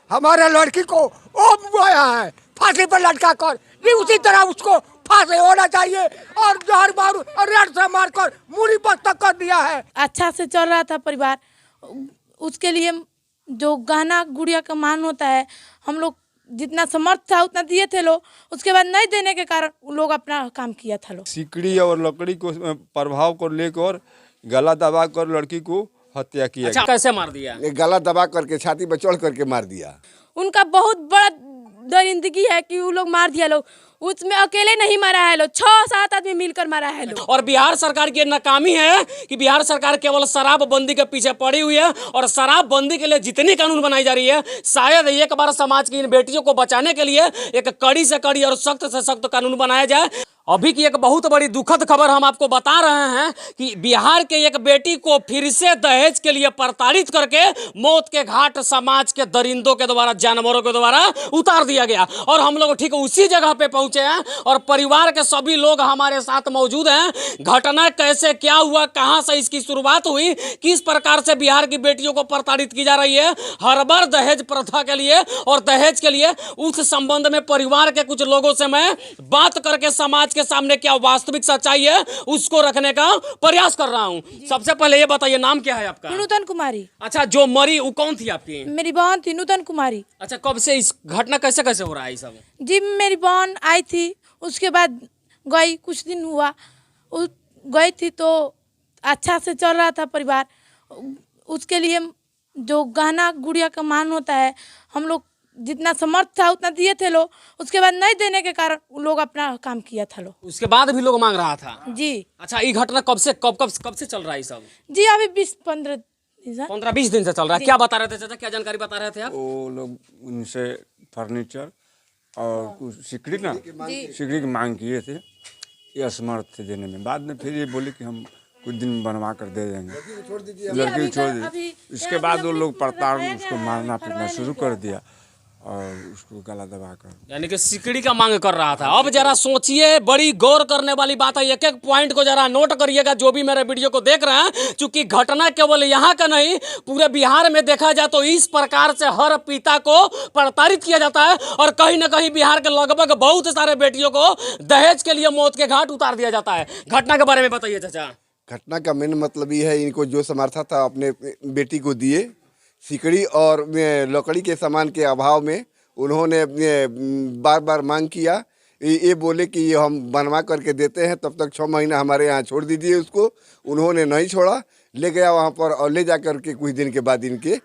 हमारे लड़की को आया है फांसी पर लटका कर, ये उसी तरह उसको फांसी होना चाहिए और जहर मार और रेड से मारकर मूरी पर तक कर दिया है। अच्छा से चल रहा था परिवार, उसके लिए जो गहना गुड़िया का मान होता है, हम लोग जितना समर्थ था उतना दिए थे लोग, उसके बाद नहीं देने के कारण लोग अपना काम किया था। लोग सिकड़ी और लकड़ी को प्रभाव को लेकर गला दबा कर लड़की को हत्या किया। अच्छा, कैसे मार दिया? गला दबा करके छाती पर चढ़ करके मार दिया। उनका बहुत बड़ा दरिंदगी है कि वो लोग मार दिया। लोग उसमें अकेले नहीं मारा है, लोग 6-7 आदमी मिलकर मारा है लोग। और बिहार सरकार की नाकामी है कि बिहार सरकार केवल शराबबंदी के पीछे पड़ी हुई है और शराबबंदी के लिए जितनी कानून बनाई जा रही है, शायद एक बार समाज की इन बेटियों को बचाने के लिए एक कड़ी से कड़ी और सख्त से सख्त कानून बनाया जाए। अभी की एक बहुत बड़ी दुखद खबर हम आपको बता रहे हैं कि बिहार के एक बेटी को फिर से दहेज के लिए प्रताड़ित करके मौत के घाट समाज के दरिंदों के द्वारा, जानवरों के द्वारा उतार दिया गया। और हम लोग ठीक उसी जगह पे पहुंचे हैं और परिवार के सभी लोग हमारे साथ मौजूद हैं। घटना कैसे, क्या हुआ, कहां से इसकी शुरुआत हुई, किस प्रकार से बिहार की बेटियों को प्रताड़ित की जा रही है हर बार दहेज प्रथा के लिए और दहेज के लिए, उस संबंध में परिवार के कुछ लोगों से मैं बात करके समाज के सामने क्या वास्तविक सच्चाई है उसको रखने का प्रयास कर रहा हूं। सबसे पहले ये बताइए, नाम क्या है आपका? नूतन कुमारी। अच्छा, जो मरी वो कौन थी आपकी? मेरी बहन थी नूतन कुमारी। अच्छा, कब से इस घटना कैसे कैसे हो रहा है सब? जी, मेरी बहन आई थी, उसके बाद गई, कुछ दिन हुआ गई थी तो अच्छा से चल रहा था परिवार। उसके लिए जो गहना गुड़िया का मान होता है, हम लोग जितना समर्थ था उतना दिए थे लोग, उसके बाद नहीं देने के कारण लोग अपना काम किया था। लोग उसके बाद भी लोग मांग रहा था जी। अच्छा, ये घटना कब से कब से चल रहा है सब? जी, अभी 15-20 दिन से चल रहा है। क्या बता रहे थे चाचा, क्या जानकारी बता रहे थे आप? वो लोग उनसे फर्नीचर और कुछ सिकड़ी की मांग किए थे, ये असमर्थ थे देने में। बाद में फिर ये बोले कि हम कुछ दिन बनवा कर दे देंगे, लड़की को छोड़ दीजिए। इसके बाद वो लोग प्रताड़ना, उसको मारना पीटना शुरू कर दिया और उसको गला दबा कर, यानी कि सिकड़ी का मांग कर रहा था। अब जरा सोचिए, बड़ी गौर करने वाली बात है, एक एक पॉइंट को जरा नोट करिएगा जो भी मेरे वीडियो को देख रहे हैं, क्योंकि घटना केवल यहाँ का नहीं, पूरे बिहार में देखा जाए तो इस प्रकार से हर पिता को प्रताड़ित किया जाता है और कहीं ना कहीं बिहार के लगभग बहुत सारे बेटियों को दहेज के लिए मौत के घाट उतार दिया जाता है। घटना के बारे में बताइए चाचा। घटना का मेन मतलब ये है, इनको जो समर्था था अपने बेटी को दिए, सिकड़ी और लकड़ी के सामान के अभाव में उन्होंने बार बार मांग किया। ये बोले कि हम बनवा करके देते हैं, तब तक 6 महीना हमारे यहाँ छोड़ दीजिए उसको। उन्होंने नहीं छोड़ा, ले गया वहाँ पर और ले जा करके कुछ दिन के बाद इनके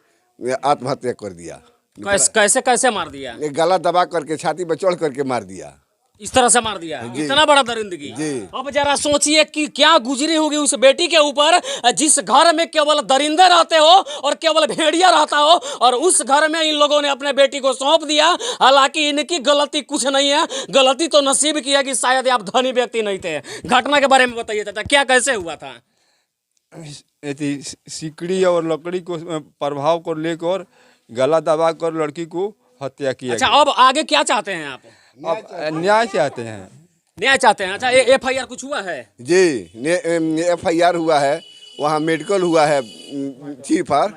आत्महत्या कर दिया। कैसे कैसे मार दिया? गला दबा करके छाती पर चढ़ करके मार दिया, इस तरह से मार दिया। इतना बड़ा दरिंदगी। अब जरा सोचिए कि क्या गुजरी होगी उस बेटी के ऊपर जिस घर में केवल दरिंदे रहते हो और केवल भेड़िया रहता हो, और उस घर में इन लोगों ने अपने बेटी को सौंप दिया। हालांकि इनकी गलती कुछ नहीं है, गलती तो नसीब की है कि शायद आप धनी व्यक्ति नहीं थे। घटना के बारे में बताइए चाचा, क्या कैसे हुआ था? सिकड़ी और लकड़ी को प्रभाव को लेकर गला दबा कर लड़की को हत्या किया। अच्छा, अब आगे क्या चाहते हैं आप? अब न्याय चाहते हैं। न्याय चाहते हैं। अच्छा, FIR कुछ हुआ है? जी, FIR हुआ है, वहाँ मेडिकल हुआ है, फॉर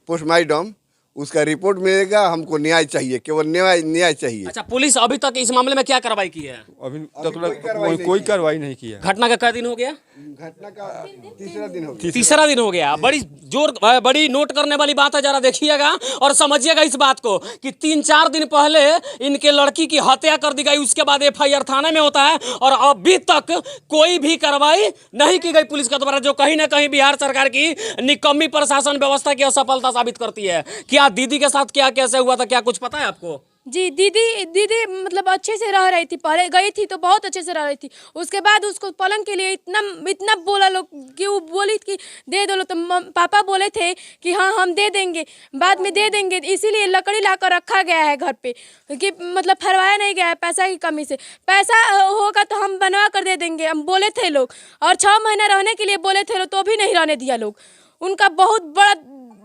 पोस्टमार्टम, उसका रिपोर्ट मिलेगा। हमको न्याय चाहिए, केवल न्याय चाहिए। अच्छा, पुलिस अभी तक इस मामले में क्या कार्रवाई की है? अभी तक कोई कार्रवाई नहीं की है। घटना का क्या दिन हो गया? घटना का तीसरा दिन हो गया। बड़ी नोट करने वाली बात है, जरा देखिएगा और समझिएगा इस बात को कि 3-4 दिन पहले इनके लड़की की हत्या कर दी गई, उसके बाद FIR थाने में होता है और अभी तक कोई भी कार्रवाई नहीं की गई पुलिस के द्वारा, जो कहीं ना कहीं बिहार सरकार की निकम्मी प्रशासन व्यवस्था की असफलता साबित करती है। क्या दीदी के साथ क्या कैसे हुआ था, क्या कुछ पता है आपको? जी, दीदी मतलब अच्छे से रह रही थी, पहले गई थी तो बहुत अच्छे से रह रही थी। उसके बाद उसको पलंग के लिए इतना बोला लोग कि वो बोली कि दे दो, तो पापा बोले थे कि हाँ हम दे देंगे, बाद में दे देंगे, इसीलिए लकड़ी लाकर रखा गया है घर पे कि मतलब फरवाया नहीं गया है पैसा की कमी से। पैसा होगा तो हम बनवा कर दे देंगे, हम बोले थे लोग, और 6 महीना रहने के लिए बोले थे लोग तो भी नहीं रहने दिया लोग। उनका बहुत बड़ा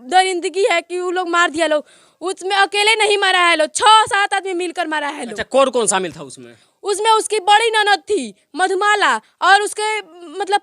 दरिंदगी है कि वो लोग मार दिया लोग। उसमें अकेले नहीं मारा है लोग, 6-7 आदमी मिलकर मारा है लोग। अच्छा, कौन कौन शामिल था उसमें? उसमें उसकी बड़ी ननद थी मधुमाला और उसके मतलब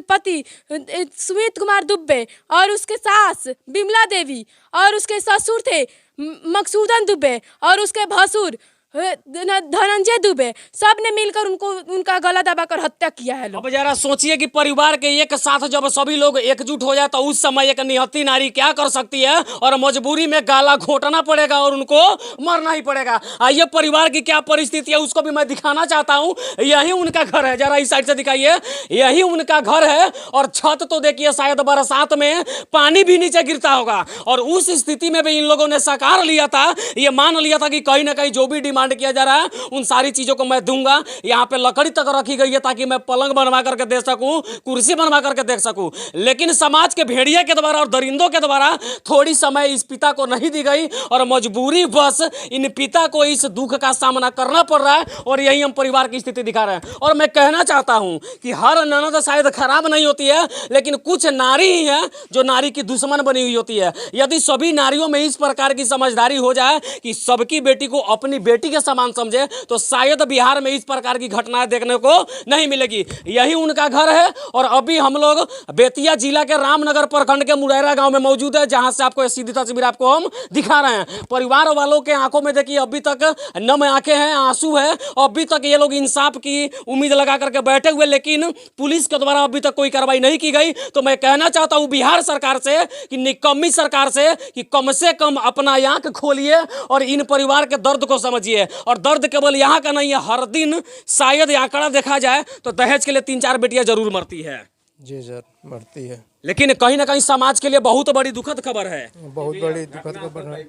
पति सुमित कुमार दुबे और उसके सास बिमला देवी और उसके ससुर थे मकसूदन दुबे और उसके भसुर धनंजय दुबे सब ने मिलकर उनको उनका गला दबाकर हत्या किया है लोग। अब जरा सोचिए कि परिवार के एक साथ जब सभी लोग एकजुट हो जाए तो उस समय एक निहत्थी नारी क्या कर सकती है, और मजबूरी में गाला घोटना पड़ेगा और उनको मरना ही पड़ेगा। आइए परिवार की क्या परिस्थिति है उसको भी मैं दिखाना चाहता हूँ। यही उनका घर है, जरा इस साइड से दिखाइए, यही उनका घर है। और छत तो देखिए शायद बरसात में पानी भी नीचे गिरता होगा, और उस स्थिति में भी इन लोगों ने साकार लिया था, ये मान लिया था कि कहीं ना कहीं जो भी डिमांड किया जा रहा है उन सारी चीजों को मैं दूंगा। यहाँ पे लकड़ी तक रखी गई है ताकि मैं पलंग बनवा करके दे सकूं, कुर्सी बनवा करके देख सकूं। लेकिन समाज के भेड़िया के द्वारा और दरिंदों के द्वारा थोड़ी समय इस पिता को नहीं दी गई, और मजबूरी बस इन पिता को इस दुख का सामना करना पड़ रहा है। और यही हम परिवार की स्थिति दिखा रहे हैं। और मैं कहना चाहता हूं कि हर ननद शायद खराब नहीं होती है, लेकिन कुछ नारी ही है जो नारी की दुश्मन बनी हुई होती है। यदि सभी नारियों में इस प्रकार की समझदारी हो जाए कि सबकी बेटी को अपनी बेटी के समान समझे, तो शायद बिहार में इस प्रकार की घटनाएं देखने को नहीं मिलेगी। यही उनका घर है। और अभी हम लोग बेतिया जिला के रामनगर प्रखंड के मुरैरा गांव में मौजूद है, जहां से आपको सीधी तस्वीर आपको हम दिखा रहे हैं। परिवार वालों के आंखों में देखिए अभी तक नम आंखें हैं, आंसू है। अभी तक ये लोग इंसाफ की उम्मीद लगा करके बैठे हुए, लेकिन पुलिस के द्वारा अभी तक कोई कार्रवाई नहीं की गई। तो मैं कहना चाहता हूं बिहार सरकार से कि निकम्मी सरकार से कि कम से कम अपना आंख खोलिए और इन परिवार के दर्द को समझिए। और दर्द केवल यहाँ का नहीं है, हर दिन शायद आंकड़ा देखा जाए तो दहेज के लिए 3-4 बेटियां जरूर मरती है। जी सर, मरती है। लेकिन कहीं ना कहीं समाज के लिए बहुत बड़ी दुखद खबर है। बहुत बड़ी दुखद खबर है।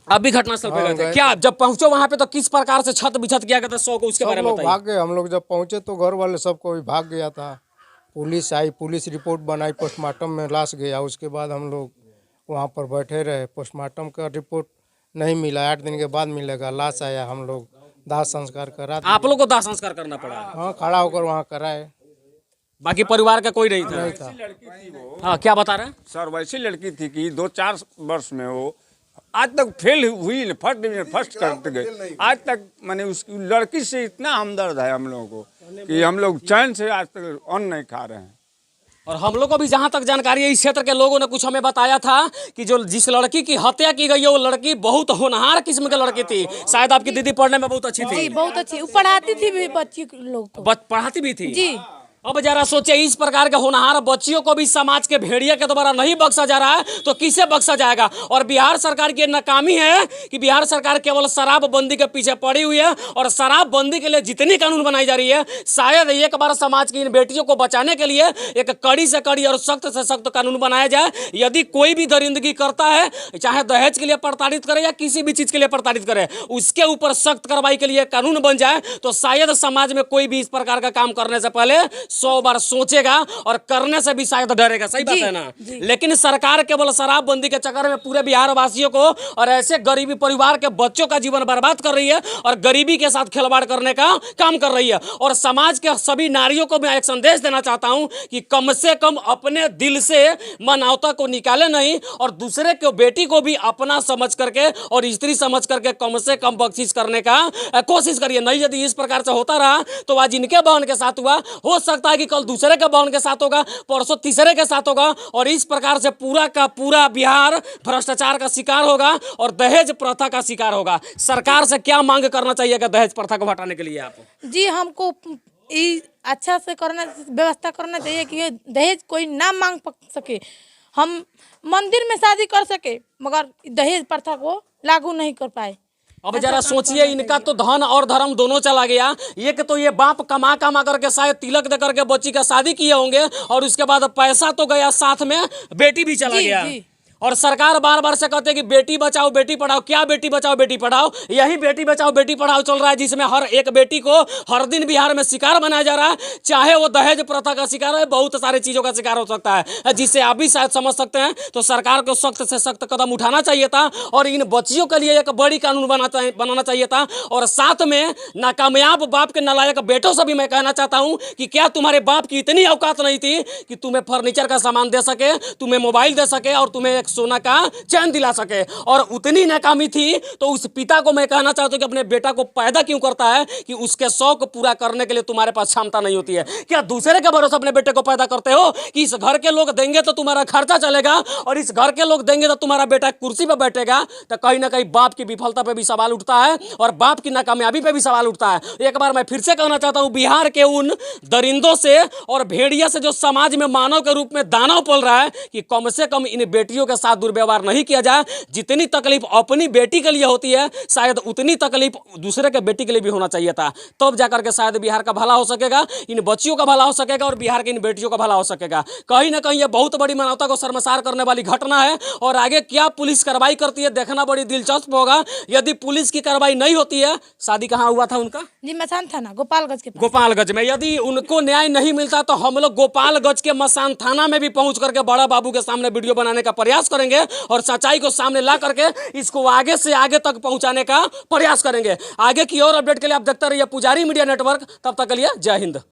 अभी घटनास्थल पे गए थे क्या? जब पहुंचो वहां पे तो किस प्रकार से छत बिछत किया गया था 100 को, उसके बारे में बताइए। भाग गए हम लोग, जब पहुंचे तो घर वाले सबको भी भाग गया था। पुलिस आई, पुलिस रिपोर्ट बनाई, पोस्टमार्टम में लाश गया। उसके बाद हम लोग वहाँ पर बैठे रहे। पोस्टमार्टम का रिपोर्ट नहीं मिला, 8 दिन के बाद मिलेगा। लाश आया, हम लोग दाह संस्कार करा। आप लोग को दाह संस्कार करना पड़ा? हाँ, खड़ा होकर वहाँ कराए। बाकी परिवार का कोई नहीं था। हाँ, क्या बता रहे हैं सर? वैसी लड़की थी कि 2-4 वर्ष में वो आज तक फेल हुई, फर्स्ट डिवीजन फर्स्ट करते गए। आज तक मैंने उसकी लड़की से इतना हमदर्द है हम लोगों को कि हम लोग चैन से आज तक अन्न नहीं खा रहे हैं। और हम लोग को भी जहाँ तक जानकारी है, इस क्षेत्र के लोगों ने कुछ हमें बताया था कि जो जिस लड़की की हत्या की गई है वो लड़की बहुत होनहार किस्म की लड़की थी। शायद आपकी दीदी पढ़ने में बहुत अच्छी थी। जी बहुत अच्छी, वो पढ़ाती थी भी बच्ची लोग को। पढ़ाती भी थी जी। अब जरा सोचे, इस प्रकार के होनहार बच्चियों को भी समाज के भेड़िया के द्वारा नहीं बख्शा जा रहा है तो किसे बख्शा जाएगा? और बिहार सरकार की नाकामी है कि बिहार सरकार केवल शराबबंदी के पीछे पड़ी हुई है। और शराबबंदी के लिए जितनी कानून बनाई जा रही है, शायद एक बार समाज की इन बेटियों को बचाने के लिए एक कड़ी से कड़ी और सख्त से सख्त कानून बनाया जाए। यदि कोई भी दरिंदगी करता है, चाहे दहेज के लिए प्रताड़ित करे या किसी भी चीज के लिए प्रताड़ित करे, उसके ऊपर सख्त कार्रवाई के लिए कानून बन जाए तो शायद समाज में कोई भी इस प्रकार का काम करने से पहले 100 बार सोचेगा और करने से भी शायद डरेगा। सही बात है ना? लेकिन सरकार केवल शराबबंदी के चक्कर में पूरे बिहार वासियों को और ऐसे गरीबी परिवार के बच्चों का जीवन बर्बाद कर रही है और गरीबी के साथ खिलवाड़ करने का काम कर रही है। और समाज के सभी नारियों को मैं एक संदेश देना चाहता हूं कि कम से कम अपने दिल से मानवता को निकाले नहीं, और दूसरे के बेटी को भी अपना समझ करके और स्त्री समझ करके कम से कम बख्शिश करने का कोशिश करिए। नहीं यदि इस प्रकार से होता रहा तो आज इनके बहन के साथ हुआ, हो सकता है कि कल दूसरे के बहन के साथ होगा, परसों तीसरे के साथ होगा। और इस प्रकार से पूरा का पूरा बिहार भ्रष्टाचार का शिकार होगा और दहेज प्रथा का शिकार होगा। सरकार से क्या मांग करना चाहिए दहेज प्रथा को हटाने के लिए? आप जी, हमको अच्छा से करना व्यवस्था करना चाहिए कि दहेज कोई ना मांग सके, हम मंदिर में शादी कर सके मगर दहेज प्रथा को लागू नहीं कर पाए। अब जरा सोचिए, इनका तो धन और धर्म दोनों चला गया। एक तो ये बाप कमा करके शायद तिलक दे करके बच्ची का शादी किए होंगे, और उसके बाद पैसा तो गया, साथ में बेटी भी चला गया। और सरकार बार बार से कहते हैं कि बेटी बचाओ बेटी पढ़ाओ। क्या बेटी बचाओ बेटी पढ़ाओ? यही बेटी बचाओ बेटी पढ़ाओ चल रहा है, जिसमें हर एक बेटी को हर दिन बिहार में शिकार बनाया जा रहा है। चाहे वो दहेज प्रथा का शिकार है, बहुत सारी चीज़ों का शिकार हो सकता है, जिससे आप भी शायद समझ सकते हैं। तो सरकार को सख्त से सख्त कदम उठाना चाहिए था और इन बच्चियों के लिए एक बड़ी कानून बनाना चाहिए था। और साथ में नाकामयाब बाप के नालायक बेटों से भी मैं कहना चाहता हूँ कि क्या तुम्हारे बाप की इतनी औकात नहीं थी कि तुम्हें फर्नीचर का सामान दे सके, तुम्हें मोबाइल दे सके और तुम्हें एक सोना का चैन दिला सके। और उतनी नाकामी थी तो उस पिता को मैं कहना चाहता हूं कि अपने बेटा को पैदा क्यों करता है कि उसके शौक पूरा करने के लिए तुम्हारे पास क्षमता नहीं होती है। क्या दूसरे के भरोसे अपने बेटे को पैदा करते हो कि इस घर के लोग देंगे तो तुम्हारा खर्चा चलेगा और इस घर के लोग देंगे तो तुम्हारा बेटा कुर्सी पर बैठेगा? तो कहीं ना कहीं बाप की विफलता पे भी सवाल उठता है और बाप की नाकामयाबी पे भी सवाल उठता है। एक बार मैं फिर से कहना चाहता हूं, बिहार के उन दरिंदों से और भेड़िया से जो समाज में मानव के रूप में दानव पल रहा है कि कम से कम इन बेटियों के साथ दुर्व्यवहार नहीं किया जाए। जितनी तकलीफ अपनी बेटी के लिए होती है शायद उतनी तकलीफ दूसरे के बेटी के लिए भी होना चाहिए था। तब जाकर के शायद बिहार का भला हो सकेगा, इन बच्चियों का भला हो सकेगा और बिहार की इन बेटियों का भला हो सकेगा। कहीं ना कहीं ये बहुत बड़ी मानवता को शर्मसार करने वाली घटना है और आगे क्या पुलिस कार्रवाई करती है देखना बड़ी दिलचस्प होगा। यदि पुलिस की कार्रवाई नहीं होती है, शादी कहाँ हुआ था उनका? जी मसान थाना गोपालगंज के पास। गोपालगंज में। यदि उनको न्याय नहीं मिलता तो हम लोग गोपालगंज के मसान थाना में भी पहुंच करके बड़ा बाबू के सामने वीडियो बनाने का प्रयास करेंगे और सच्चाई को सामने ला करके इसको आगे से आगे तक पहुंचाने का प्रयास करेंगे। आगे की और अपडेट के लिए आप देखते रहिए पुजारी मीडिया नेटवर्क। तब तक के लिए जय हिंद।